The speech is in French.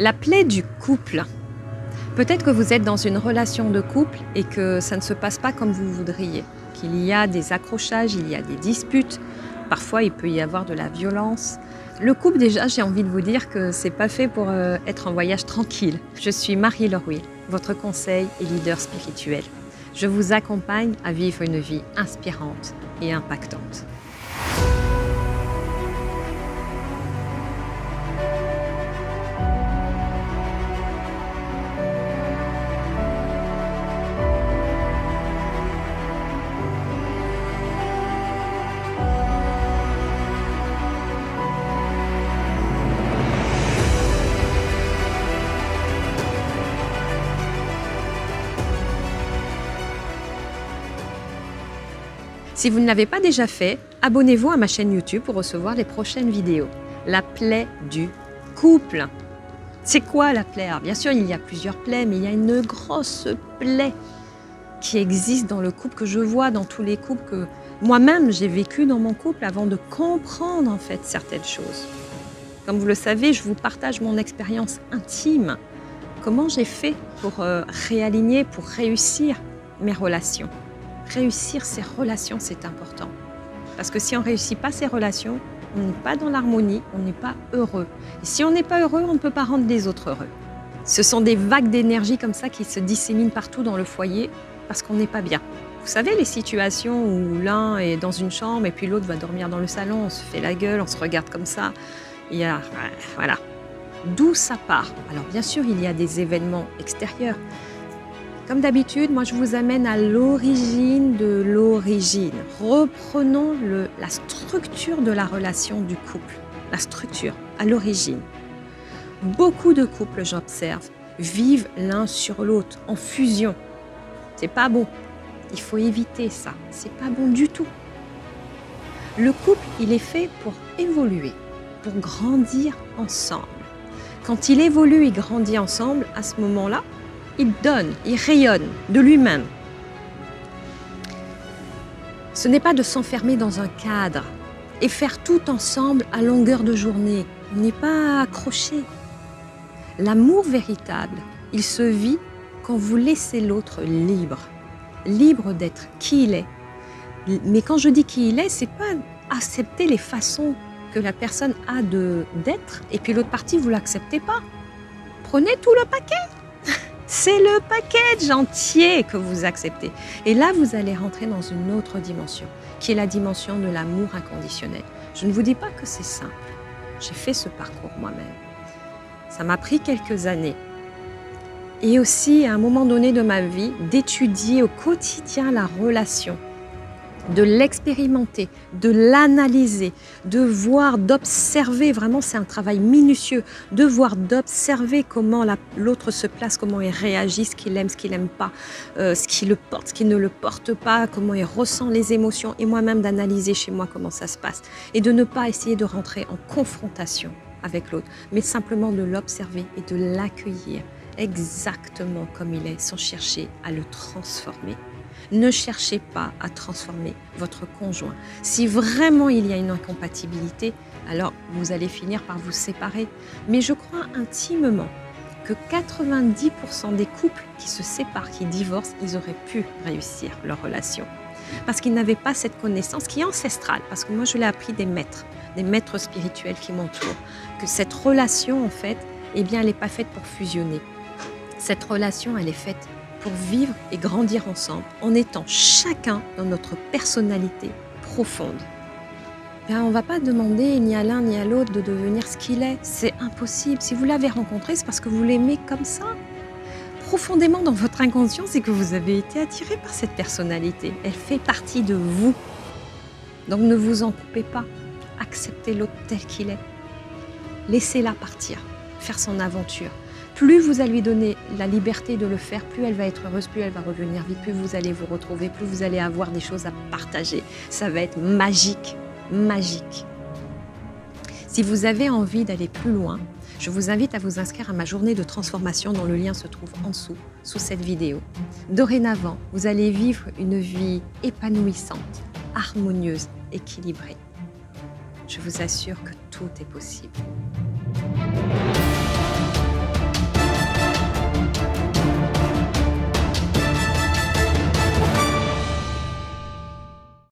La plaie du couple. Peut-être que vous êtes dans une relation de couple et que ça ne se passe pas comme vous voudriez, qu'il y a des accrochages, il y a des disputes, parfois il peut y avoir de la violence. Le couple, déjà, j'ai envie de vous dire que c'est pas fait pour être en voyage tranquille. Je suis Marie-Laure Will, votre conseil et leader spirituel. Je vous accompagne à vivre une vie inspirante et impactante. Si vous ne l'avez pas déjà fait, abonnez-vous à ma chaîne YouTube pour recevoir les prochaines vidéos. La plaie du couple. C'est quoi la plaie? Alors, bien sûr, il y a plusieurs plaies, mais il y a une grosse plaie qui existe dans le couple, que je vois dans tous les couples, que moi-même j'ai vécu dans mon couple avant de comprendre en fait certaines choses. Comme vous le savez, je vous partage mon expérience intime. Comment j'ai fait pour réaligner, pour réussir mes relations. Réussir ses relations, c'est important. Parce que si on ne réussit pas ses relations, on n'est pas dans l'harmonie, on n'est pas heureux. Et si on n'est pas heureux, on ne peut pas rendre les autres heureux. Ce sont des vagues d'énergie comme ça qui se disséminent partout dans le foyer parce qu'on n'est pas bien. Vous savez, les situations où l'un est dans une chambre et puis l'autre va dormir dans le salon, on se fait la gueule, on se regarde comme ça. Il y a, voilà. D'où ça part? Alors bien sûr, il y a des événements extérieurs. Comme d'habitude, moi je vous amène à l'origine de l'origine. Reprenons la structure de la relation du couple. La structure, à l'origine. Beaucoup de couples, j'observe, vivent l'un sur l'autre, en fusion. C'est pas bon. Il faut éviter ça. C'est pas bon du tout. Le couple, il est fait pour évoluer, pour grandir ensemble. Quand il évolue et grandit ensemble, à ce moment-là, il donne, il rayonne de lui-même. Ce n'est pas de s'enfermer dans un cadre et faire tout ensemble à longueur de journée. On n'est pas accroché. L'amour véritable, il se vit quand vous laissez l'autre libre. Libre d'être qui il est. Mais quand je dis qui il est, c'est pas accepter les façons que la personne a d'être et puis l'autre partie, vous l'acceptez pas. Prenez tout le paquet. C'est le package entier que vous acceptez. Et là, vous allez rentrer dans une autre dimension, qui est la dimension de l'amour inconditionnel. Je ne vous dis pas que c'est simple. J'ai fait ce parcours moi-même. Ça m'a pris quelques années. Et aussi, à un moment donné de ma vie, d'étudier au quotidien la relation, de l'expérimenter, de l'analyser, de voir, d'observer, vraiment c'est un travail minutieux, de voir, d'observer comment l'autre se place, comment il réagit, ce qu'il aime, ce qu'il n'aime pas, ce qui le porte, ce qui ne le porte pas, comment il ressent les émotions, et moi-même d'analyser chez moi comment ça se passe, et de ne pas essayer de rentrer en confrontation avec l'autre, mais simplement de l'observer et de l'accueillir exactement comme il est, sans chercher à le transformer. Ne cherchez pas à transformer votre conjoint. Si vraiment il y a une incompatibilité, alors vous allez finir par vous séparer. Mais je crois intimement que 90% des couples qui se séparent, qui divorcent, ils auraient pu réussir leur relation. Parce qu'ils n'avaient pas cette connaissance qui est ancestrale. Parce que moi, je l'ai appris des maîtres spirituels qui m'entourent. Que cette relation, en fait, eh bien, elle n'est pas faite pour fusionner. Cette relation, elle est faite pour vivre et grandir ensemble en étant chacun dans notre personnalité profonde. Bien, on ne va pas demander ni à l'un ni à l'autre de devenir ce qu'il est. C'est impossible. Si vous l'avez rencontré, c'est parce que vous l'aimez comme ça. Profondément dans votre inconscient, c'est que vous avez été attiré par cette personnalité. Elle fait partie de vous. Donc ne vous en coupez pas. Acceptez l'autre tel qu'il est. Laissez-la partir, faire son aventure. Plus vous allez lui donner la liberté de le faire, plus elle va être heureuse, plus elle va revenir vite, plus vous allez vous retrouver, plus vous allez avoir des choses à partager. Ça va être magique, magique. Si vous avez envie d'aller plus loin, je vous invite à vous inscrire à ma journée de transformation dont le lien se trouve en dessous, sous cette vidéo. Dorénavant, vous allez vivre une vie épanouissante, harmonieuse, équilibrée. Je vous assure que tout est possible.